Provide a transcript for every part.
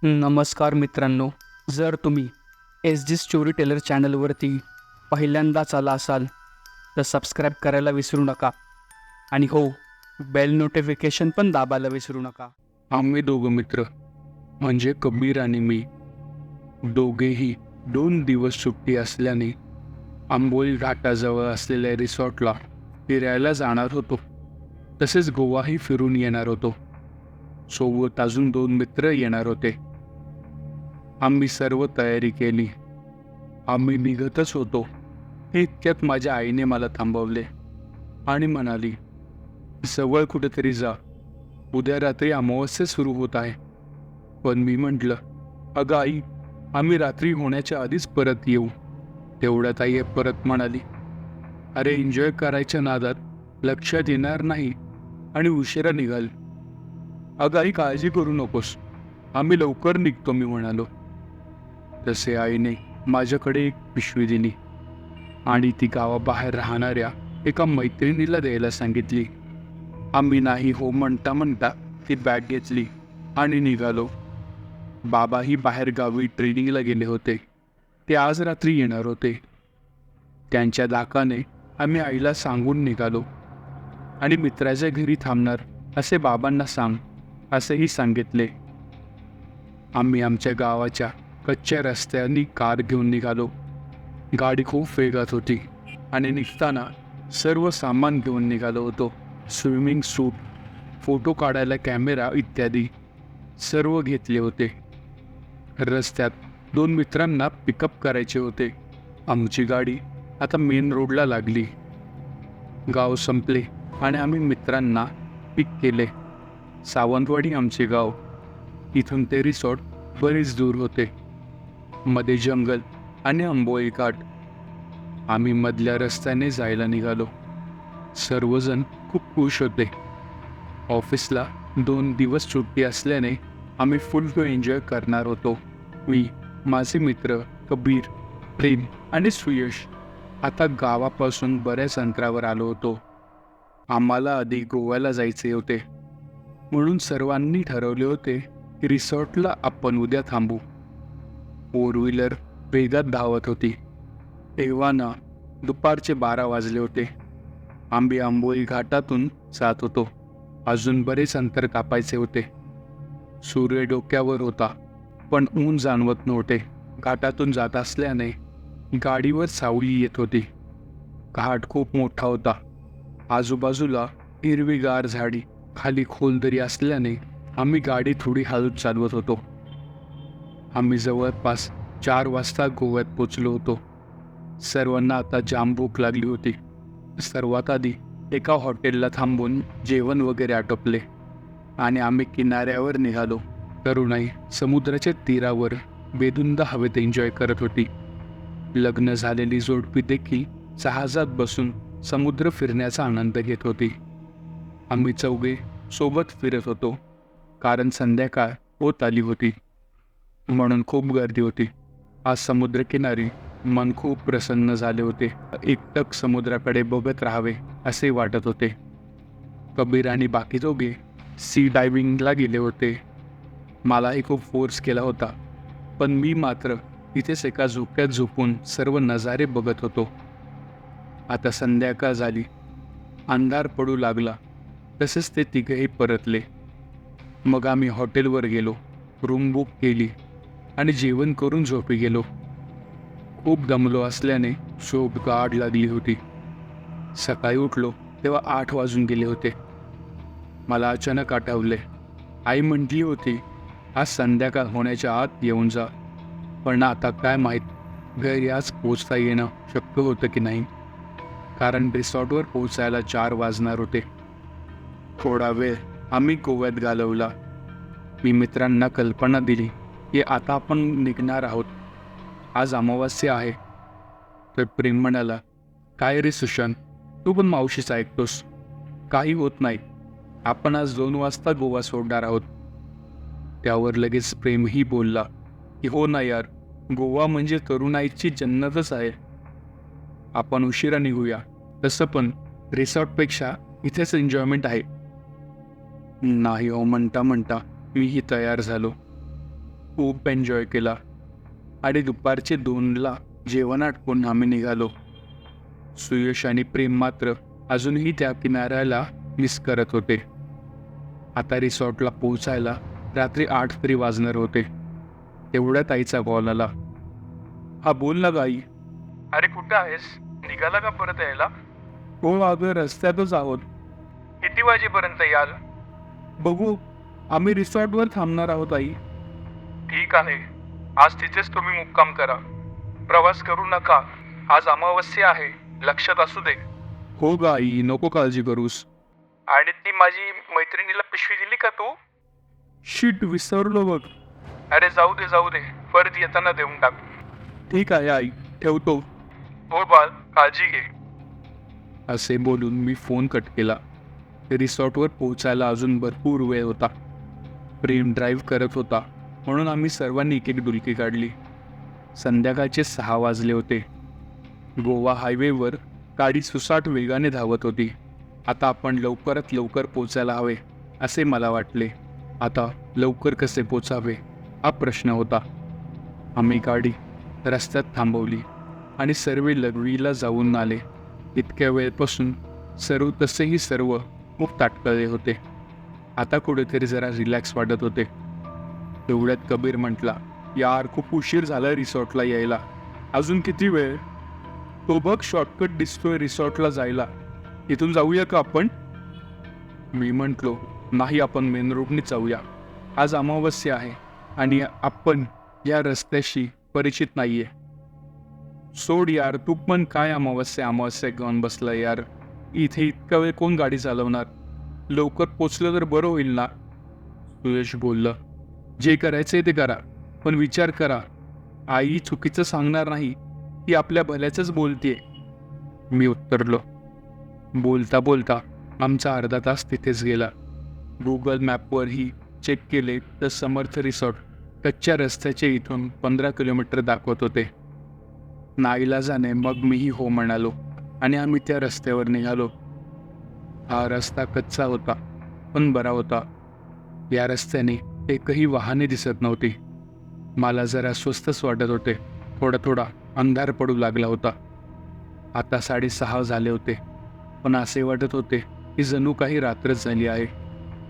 नमस्कार मित्रांनो, जर तुम्ही एस जी स्टोरी टेलर चॅनलवरती पहिल्यांदाच आला असाल तर सबस्क्राईब करायला विसरू नका आणि हो, बेल नोटिफिकेशन पण दाबायला विसरू नका. आम्ही दोघं मित्र म्हणजे कबीर आणि मी दोघेही 2 दिवस सुट्टी असल्याने आंबोली घाटाजवळ असलेल्या रिसॉर्टला फिरायला जाणार होतो. तसेच गोवाही फिरून येणार होतो. सोबत अजून 2 मित्र येणार होते. आम्ही सर्व तयारी केली. आम्ही निघतच होतो. इतक्यात माझ्या आईने मला थांबवले आणि म्हणाली, "जवळ कुठेतरी जा. उद्या रात्री अमावस्या सुरू होत आहे." पण मी म्हटलं, "अगं आई, आम्ही रात्री होण्याच्या आधीच परत येऊ." तेवढ्यात आई परत म्हणाली, "अरे, एन्जॉय करायच्या नादात लक्षात येणार नाही आणि उशिरा निघाल." "अगं आई, काळजी करू नकोस, आम्ही लवकर निघतो," मी म्हणालो. तसे आईने माझ्याकडे एक पिशवी दिली आणि ती गावाबाहेर राहणाऱ्या एका मैत्रिणीला द्यायला सांगितली. आम्ही नाही हो म्हणता म्हणता ती बॅग घेतली आणि निघालो. बाबाही बाहेर गावी ट्रेनिंगला गेले होते. ते आज रात्री येणार होते. त्यांच्या धाकाने आम्ही आईला सांगून निघालो आणि मित्राच्या घरी थांबणार असे बाबांना सांग असेही सांगितले. आम्ही आमच्या गावाच्या कच्च्या रस्त्यांनी कार घेऊन निघालो. गाडी खूप वेगात होती आणि निघताना सर्व सामान घेऊन निघालो होतो. स्विमिंग सूट, फोटो काढायला कॅमेरा इत्यादी सर्व घेतले होते. रस्त्यात 2 मित्रांना पिकअप करायचे होते. आमची गाडी आता मेन रोडला लागली. गाव संपले आणि आम्ही मित्रांना पिक केले. सावंतवाडी आमचे गाव. इथून ते रिसॉर्ट बरेच दूर होते. मध्ये जंगल आणि आंबोली घाट. आम्ही मधल्या रस्त्याने जायला निघालो. सर्वजण खूप खुश होते. ऑफिसला 2 दिवस सुट्टी असल्याने आम्ही फुल एन्जॉय करणार होतो. मी, माझे मित्र कबीर, प्रेम आणि सुयश आता गावापासून बऱ्याच अंतरावर आलो होतो. आम्हाला आधी गोव्याला जायचे होते, म्हणून सर्वांनी ठरवले होते की रिसॉर्टला आपण उद्या थांबू. 4 व्हीलर वेगात धावत होती. तेव्हा ना दुपारचे 12 वाजले होते. आम्ही आंबोली घाटातून जात होतो. अजून बरेच अंतर कापायचे होते. सूर्य डोक्यावर होता, पण ऊन जाणवत नव्हते. घाटातून जात असल्याने गाडीवर सावली येत होती. घाट खूप मोठा होता. आजूबाजूला हिरवीगार झाडी, खाली खोल दरी असल्याने आम्ही गाडी थोडी हळू चालवत होतो. आम्ही जवळपास 4 वाजता गोव्यात पोचलो होतो. सर्वांना आता जाम भूक लागली होती. सर्वात आधी एका हॉटेलला थांबून जेवण वगैरे आटोपले आणि आम्ही किनाऱ्यावर निघालो. तरुणाई समुद्राच्या तीरावर बेधुंद हवेत एन्जॉय करत होती. लग्न झालेली जोडपी देखील जहाजात बसून समुद्र फिरण्याचा आनंद घेत होती. आम्ही चौघे सोबत फिरत होतो, कारण संध्याकाळ होत आली होती म्हणून खूप गर्दी होती. आज समुद्रकिनारी मन खूप प्रसन्न झाले होते. एकटक समुद्राकडे बघत राहावे असे वाटत होते. कबीर आणि बाकी दोघे सी डायव्हिंगला गेले होते. मलाही खूप फोर्स केला होता, पण मी मात्र इथेच एका झोक्यात झोपून सर्व नजारे बघत होतो. आता संध्याकाळ झाली. अंधार पडू लागला. तसेच ते तिघेही परतले. मग आम्ही हॉटेलवर गेलो, रूम बुक केली आणि जेवण करून झोपी गेलो. खूप दमलो असल्याने झोप गाढ लागली होती. सकाळी उठलो तेव्हा 8 वाजून गेले होते. मला अचानक आठवले, आई म्हटली होती आज संध्याकाळ होण्याच्या आत येऊन जा. पण आता काय माहीत घरी आज पोचता येणं शक्य होतं की नाही, कारण रिसॉर्टवर पोचायला 4 वाजणार होते. थोडा वेळ आम्ही गोव्यात घालवला. मी मित्रांना कल्पना दिली की आता आपण निघणार आहोत, आज अमावास्या आहे. तर प्रेम म्हणाला, "काय रे सुशांत, तू पण मावशीच ऐकतोस. काही होत नाही, आपण आज 2 वाजता गोवा सोडणार आहोत." त्यावर लगेच प्रेमही बोलला की "हो ना यार, गोवा म्हणजे तरुणाईची जन्नतच आहे. आपण उशिरा निघूया. तसं पण रिसॉर्टपेक्षा इथेच एन्जॉयमेंट आहे." नाही हो म्हणता म्हणता मीही तयार झालो. खूप एन्जॉय केला आणि दुपारचे 2ला जेवण आटपून आम्ही निघालो. सुयश आणि प्रेम मात्र अजूनही त्या किनाऱ्याला मिस करत होते. आता रिसॉर्टला पोहोचायला रात्री 8 तरी वाजणार होते. तेवढ्यात आईचा कॉल आला. हा बोल ना गाई. अरे कुठं आहेस? निघाला का परत यायला? हो अगं रस्त्यातच आहोत. किती वाजेपर्यंत याल? बघू, आम्ही रिसॉर्टवर थांबणार आहोत आई. ठीक आहे, आज तिथेच तुम्ही मुक्काम करा. प्रवास करू नका. आज अमावस्या आहे, लक्षात असू दे. हो ग आई, नको काळजी करूस. आणि ती माझी मैत्रिणीला पिशवी दिली का तू? शीट, विसरलो बघ. अरे जाऊ दे, परत येताना देऊन टाक. ठीक आहे आई, ठेवतो. हो बाळ, काळजी घे. असे बोलून मी फोन कट केला. रिसॉर्टवर पोहोचायला अजून भरपूर वेळ होता. प्रेम ड्राईव्ह करत होता म्हणून आम्ही सर्वांनी एक डुलकी काढली. संध्याकाळचे 6 वाजले होते. गोवा हायवेवर गाडी सुसाट वेगाने धावत होती. आता आपण लवकरात लवकर पोचायला हवे असे मला वाटले. आता लवकर कसे पोचावे हा प्रश्न होता. आम्ही गाडी रस्त्यात थांबवली आणि सर्व लघवीला जाऊन आले. इतक्या वेळपासून तसेही सर्व खूप ताटकळले होते. आता कुठेतरी जरा रिलॅक्स वाटत होते. तेवढ्यात कबीर म्हटला, यार खूप उशीर झाला रिसॉर्टला यायला. अजून किती वेळ? तो बघ शॉर्टकट दिसतोय रिसॉर्टला जायला. इथून जाऊया का आपण? मी म्हटलो, नाही, आपण मेन रोडने जाऊया. आज अमावस्या आहे आणि आपण या रस्त्याशी परिचित नाहीये. सोड यार, तू पण काय अमावस्या घेऊन बसला यार. इथे इतका वेळ कोण गाडी चालवणार? लवकर पोचलं तर बरं होईल ना. सुयश बोललं, जे करायचंय ते करा, पण विचार करा, आई चुकीचं सांगणार नाही, ती आपल्या भल्याचंच बोलतेय. मी उत्तरलो. बोलता बोलता आमचा अर्धा तास तिथेच गेला. गुगल मॅपवरही चेक केले तर समर्थ रिसॉर्ट कच्च्या रस्त्याचे इथून 15 किलोमीटर दाखवत होते. नाईलाजाने मग मीही हो म्हणालो आणि आम्ही त्या रस्त्यावर निघालो. हा रस्ता कच्चा होता पण बरा होता. या रस्त्याने एकही वाहने दिसत नव्हती. मला जरा स्वस्तच वाटत होते. थोडा अंधार पडू लागला होता. आता 6:30 झाले होते, पण असे वाटत होते की जणू काही रात्रच झाली आहे.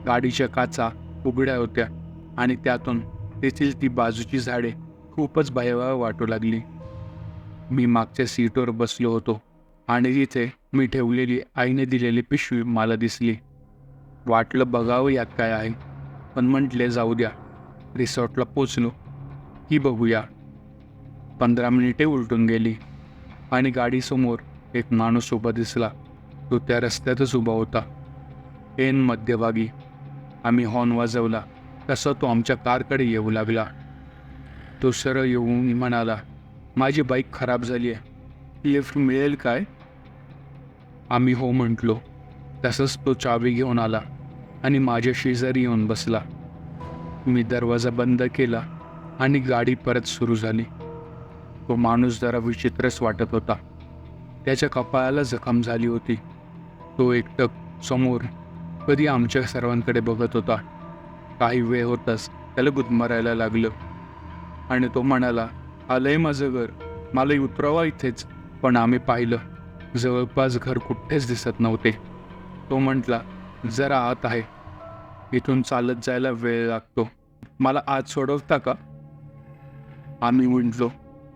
गाडीच्या काचा उघड्या होत्या आणि त्यातून तेथील ती बाजूची झाडे खूपच भयावह वाटू लागली. मी मागच्या सीटवर बसलो होतो आणि तिथे मी ठेवलेली आईने दिलेली पिशवी मला दिसली. वाटलं बघावं यात काय आहे, पण म्हटले जाऊ द्या. रिसॉर्टला पोचलो की बघूया. 15 मिनिटे उलटून गेली आणि गाडीसमोर एक माणूस उभा दिसला. तो त्या रस्त्यातच उभा होता, ऐन मध्यभागी. आम्ही हॉर्न वाजवला तसा तो आमच्या कारकडे येऊ लागला. तो सरळ येऊन म्हणाला, माझी बाईक खराब झाली आहे, लिफ्ट मिळेल काय? आम्ही हो म्हटलो. तसंच तो चावी घेऊन आला आणि माझ्या शेजारी येऊन बसला. मी दरवाजा बंद केला आणि गाडी परत सुरू झाली. तो माणूस जरा विचित्रच वाटत होता. त्याच्या कपाळाला जखम झाली होती. तो एकटक समोर कधी आमच्या सर्वांकडे बघत होता. काही वेळ होताच त्याला गुदमरायला लागलं आणि तो म्हणाला, आलंय माझं घर, मला उतरवा इथेच. पण आम्ही पाहिलं, जवळपास घर कुठेच दिसत नव्हते. तो म्हटला, जरा आत आहे, इथून चालत जायला वेळ लागतो, मला आत सोडवता का? आम्ही म्हटलो,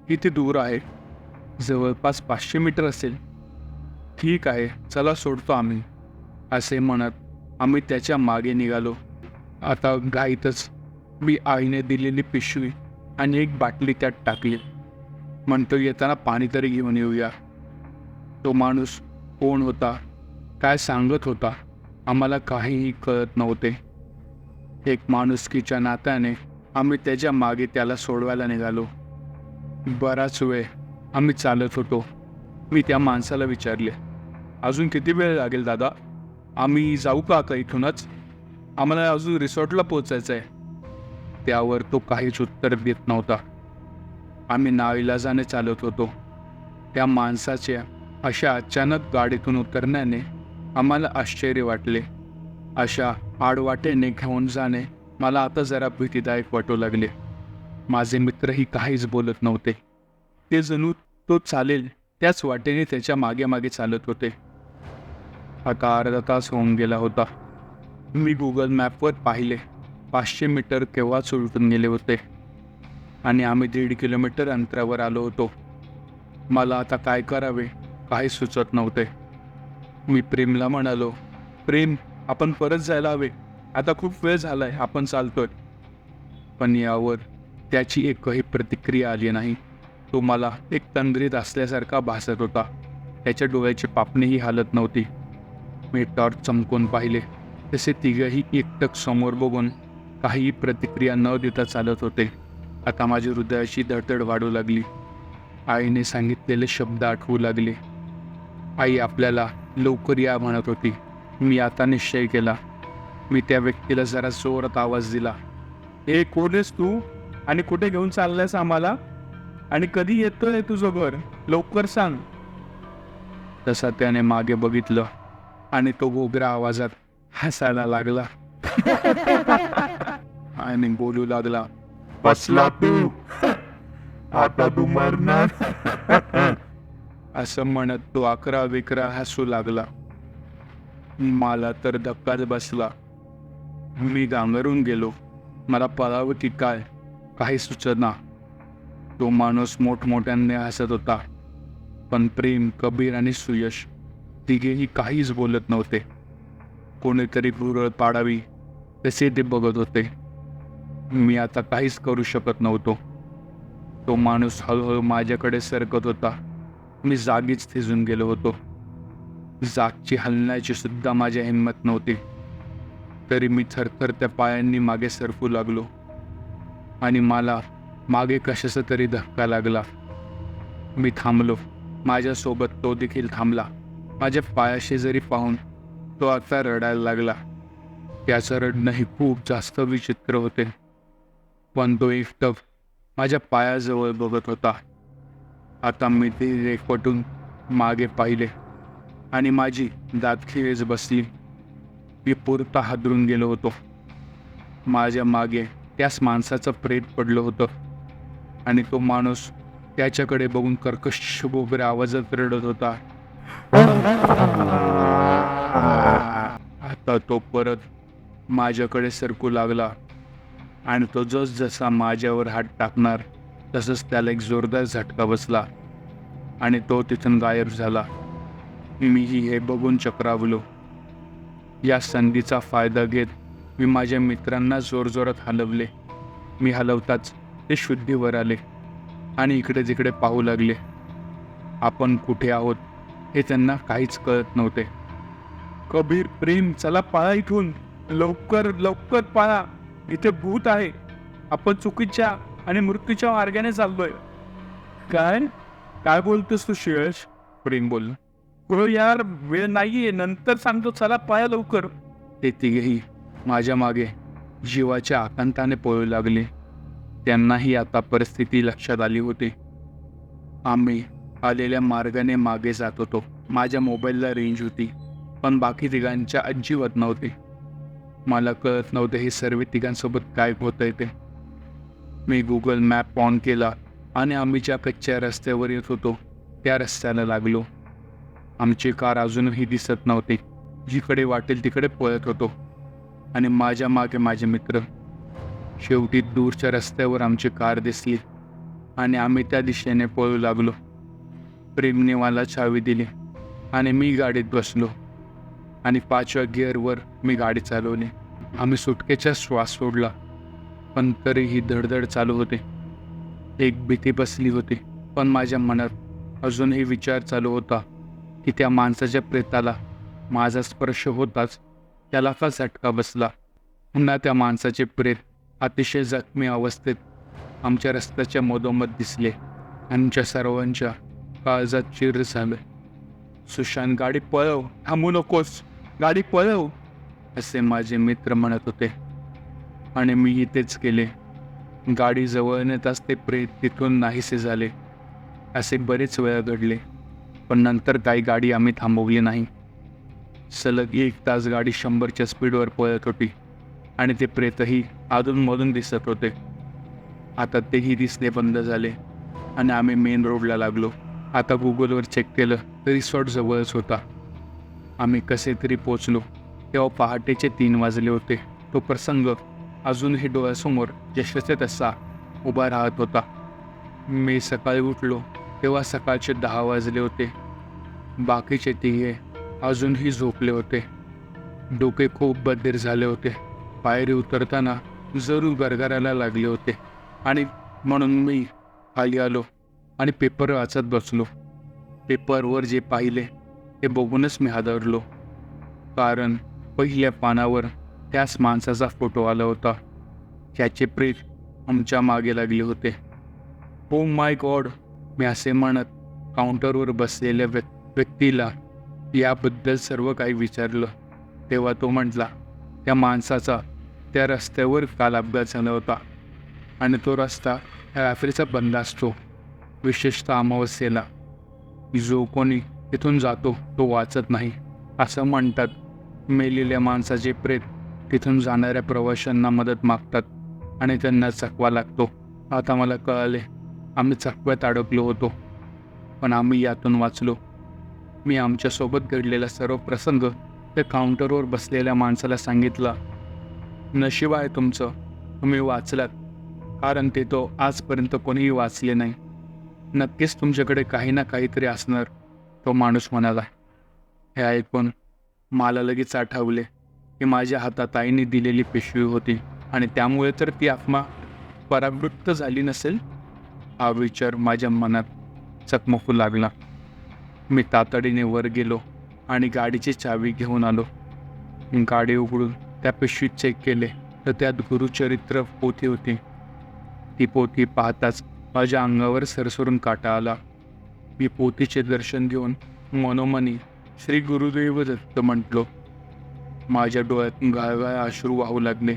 किती दूर आहे? जवळपास 500 मीटर असेल. ठीक आहे, चला सोडतो आम्ही, असे म्हणत आम्ही त्याच्या मागे निघालो. आता घाईतच मी आईने दिलेली पिशवी आणि एक बाटली त्यात टाकली. म्हणतो, येताना पाणी तरी घेऊन येऊया. तो माणूस कोण होता, काय सांगत होता, आम्हाला काहीही कळत नव्हते. एक माणुसकीच्या नात्याने आम्ही त्याच्या मागे त्याला सोडवायला निघालो. बराच वेळ आम्ही चालत होतो. मी त्या माणसाला विचारले, अजून किती वेळ लागेल दादा? आम्ही जाऊ का आता इथूनच? आम्हाला अजून रिसॉर्टला पोचायचं आहे. त्यावर तो काहीच उत्तर देत नव्हता. आम्ही नाईलाजाने चालत होतो. त्या माणसाच्या अशा अचानक गाडीतून उतरण्याने आम्हाला आश्चर्य वाटले. अशा आडवाटेने घेऊन जाणे मला आता जरा भीतीदायक वाटू लागले. माझे मित्रही काहीच बोलत नव्हते. ते जणू तो चालेल त्याच वाटेने त्याच्या मागे मागे चालत होते. आता अर्धा तास होऊन गेला होता. मी गुगल मॅपवर पाहिले 500 मीटर केव्हाच उलटून गेले होते आणि आम्ही 1.5 किलोमीटर अंतरावर आलो होतो. मला आता काय करावे काही सुचत नव्हते. मी प्रेमला म्हणालो, प्रेम आपण परत जायला हवे, आता खूप वेळ झालाय, आपण चालतोय. पण यावर त्याची एकही प्रतिक्रिया आली नाही. तो मला एक तंद्रीत असल्यासारखा भासत होता. त्याच्या डोळ्याची पापणीही हालत नव्हती. मी टॉर्च चमकून पाहिले तसे तिघेही एकटक समोर बघून काहीही प्रतिक्रिया न देता चालत होते. आता माझी हृदयाची धडधड वाढू लागली. आईने सांगितलेले शब्द आठवू लागले. आई आपल्याला लवकर या म्हणत होती. मी आता निश्चय केला. मी त्या व्यक्तीला जरा जोरात आवाज दिला, ए कोण आहेस तू आणि कुठे घेऊन चाललायस आम्हाला आणि कधी येतोय तुझं घर, लवकर सांग. तसा त्याने मागे बघितलं आणि तो घोगरा आवाजात हसायला लागला आणि बोलू लागला, बसला तू आता तू मरणार. असं म्हणत तो अकरा विकरा हसू लागला. मला तर धक्काच बसला. मी गांगरून गेलो. मला पळावं की काय काही सुचना. तो माणूस मोठमोठ्याने हसत होता, पण प्रेम, कबीर आणि सुयश तिघेही काहीच बोलत नव्हते. कोणीतरी भुरळ पाडावी तसे ते बघत होते. मी आता काहीच करू शकत नव्हतो. तो माणूस हळूहळू माझ्याकडे सरकत होता. मी जागीच थिजून गेलो होतो. जागची हलण्याची सुद्धा माझी हिंमत नव्हती. तरी मी थरथर त्या पायांनी मागे सरकू लागलो आणि मला मागे कशाचा तरी धक्का लागला. मी थांबलो. माझ्यासोबत तो देखील थांबला. माझ्या पायाशेजारी पाहून तो आता रडायला लागला. त्याचं रडणंही खूप जास्त विचित्र होते. पण तो एकटक माझ्या पायाजवळ बघत होता. आता मी ते रेखवटून मागे पाहिले आणि माझी दातखिळीच बसली. मी पुरता हादरून गेलो होतो. माझ्या मागे त्याच माणसाचं प्रेत पडलं होतं आणि तो माणूस त्याच्याकडे बघून कर्कश बोबऱ्या आवाजात रडत होता. आता तो परत माझ्याकडे सरकू लागला आणि तो जसा माझ्यावर हात टाकणार तसंच त्याला एक जोरदार झटका बसला आणि तो तिथून गायब झाला. मीही हे बघून चक्रावलो. या संधीचा फायदा घेत मी माझ्या मित्रांना जोरजोरात हलवले. मी हलवताच ते शुद्धीवर आले आणि इकडे तिकडे पाहू लागले. आपण कुठे आहोत हे त्यांना काहीच कळत नव्हते. कबीर, प्रेम, चला पळा इथून, लवकर लवकर पळा, इथे भूत आहे, आपण चुकीच्या आणि मृत्यूच्या मार्गाने चाललोय. काय काय बोलतोस तू श्रेयश? प्रेम बोलला. हो यार, वेळ नाहीये, नंतर सांगतो, चला पळा लवकर. ते तिघेही माझ्या मागे जीवाच्या आकांताने पळू लागले. त्यांनाही आता परिस्थिती लक्षात आली होती. आम्ही आलेल्या मार्गाने मागे जात होतो. माझ्या मोबाईलला रेंज होती, पण बाकी तिघांच्या अजिबात नव्हती. मला कळत नव्हते हे सर्व तिघांसोबत काय होतंय ते. मी गुगल मॅप ऑन केला आणि आम्ही ज्या कच्च्या रस्त्यावर येत होतो त्या रस्त्याला लागलो. आमची कार अजूनही दिसत नव्हती. जिकडे वाटेल तिकडे पळत होतो आणि माझ्या मागे माझे मित्र. शेवटी दूरच्या रस्त्यावर आमची कार दिसली आणि आम्ही त्या दिशेने पळू लागलो. प्रेमने मला चावी दिली आणि मी गाडीत बसलो आणि 5व्या गिअरवर मी गाडी चालवली. आम्ही सुटकेचा श्वास सोडला, पण तरीही धडधड चालू होते. एक भीती बसली होती, पण माझ्या मनात अजूनही विचार चालू होता की त्या माणसाच्या प्रेताला माझा स्पर्श होताच त्याला का झटका बसला. पुन्हा त्या माणसाचे प्रेत अतिशय जखमी अवस्थेत आमच्या रस्त्याच्या मधोमध दिसले. आमच्या सर्वांच्या काळजात चिर झालं. सुशांत, गाडी पळव, थांबू नकोस, गाडी पळव, असे माझे मित्र म्हणत होते आणि मी तेच केले. गाडी जवळ नेताच ते प्रेत तिथून नाहीसे झाले. असे बरेच वेळा घडले, पण नंतर काही गाडी आम्ही थांबवली नाही. सलग 1 तास गाडी 100च्या स्पीडवर पळत होती आणि ते प्रेतही अधूनमधून दिसत होते. आता तेही दिसणे बंद झाले आणि आम्ही मेन रोडला लागलो. आता गुगलवर चेक केलं तर रिसॉर्ट जवळच होता. आम्ही कसे तरी पोचलो. तेव्हा पहाटेचे 3 वाजले होते. तो प्रसंग अजूनही डोळ्यासमोर जशाचे तसा उभा राहत होता. मी सकाळी उठलो तेव्हा सकाळचे 10 वाजले होते. बाकीचे तिघे अजूनही झोपले होते. डोके खूप बधीर झाले होते. पायरी उतरताना जरूर गरगरायला लागले होते आणि म्हणून मी खाली आलो आणि पेपर वाचत बसलो. पेपरवर जे पाहिले ते बघूनच मी हादरलो, कारण पहिल्या पानावर त्याच माणसाचा फोटो आला होता. त्याचे प्रेत आमच्या मागे लागले होते. ओ माय गॉड, मी असे म्हणत काउंटरवर बसलेल्या व्यक्तीला याबद्दल सर्व काही विचारलं. तेव्हा तो म्हटला, त्या माणसाचा त्या रस्त्यावर काल अपघात झाला होता आणि तो रस्ता रात्रीचा बंद असतो, विशेषतः अमावस्येला. जो कोणी तिथून जातो तो वाचत नाही असं म्हणतात. मेलेल्या माणसाचे प्रेत तिथून जाणाऱ्या प्रवाशांना मदत मागतात आणि त्यांना चकवा लागतो. आता मला कळाले, आम्ही चकव्यात अडकलो होतो, पण आम्ही यातून वाचलो. मी आमच्यासोबत घडलेला सर्व प्रसंग त्या काउंटरवर बसलेल्या माणसाला सांगितला. नशीब आहे तुमचं, तुम्ही वाचलात, कारण ते तो आजपर्यंत कोणीही वाचले नाही. नक्कीच तुमच्याकडे काही ना काहीतरी असणार, तो माणूस म्हणाला. हे ऐकून मला लगेच आठवले की माझ्या हातात आईने दिलेली पिशवी होती आणि त्यामुळे तर ती आत्मा परावृत्त झाली नसेल. हा विचार माझ्या मनात चकमकू लागला. मी तातडीने वर गेलो आणि गाडीची चावी घेऊन आलो. गाडी उघडून त्या पिशवीत चेक केले तर त्यात गुरुचरित्र पोथी होती. ती पोथी पाहताच माझ्या अंगावर सरसरून काटा आला. मी पोथीचे दर्शन घेऊन मनोमनी श्री गुरुदेव दत्त म्हटलो. माझ्या डोळ्यातून गाळगाळ अश्रू वाहू लागले.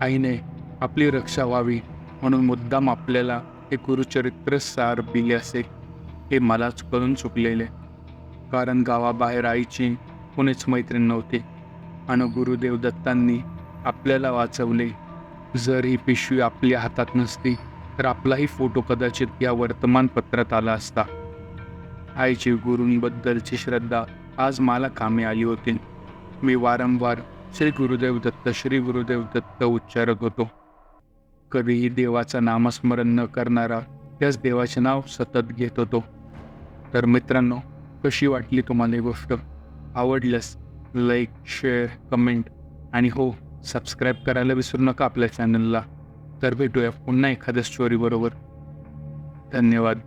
आईने आपली रक्षा व्हावी म्हणून मुद्दाम आपल्याला हे गुरुचरित्र सार दिले असे हे मलाच कळून चुकलेले, कारण गावाबाहेर आईची कोणीच मैत्रीण नव्हती आणि गुरुदेव दत्तांनी आपल्याला वाचवले. जर ही पिशवी आपल्या हातात नसती तर आपलाही फोटो कदाचित या वर्तमानपत्रात आला असता. आईची गुरूंबद्दलची श्रद्धा आज मला कामी आली होती. मी वारंवार श्री गुरुदेव दत्त, श्री गुरुदेव दत्त उच्चारत होतो. कधीही देवाचं नामस्मरण न करणारा त्याच देवाचे नाव सतत घेत होतो. तर मित्रांनो, कशी वाटली तुम्हाला ही गोष्ट? आवडल्यास लाईक, शेअर, कमेंट आणि हो, सबस्क्राईब करायला विसरू नका आपल्या चॅनलला. तर भेटूया पुन्हा एखाद्या स्टोरीबरोबर. धन्यवाद.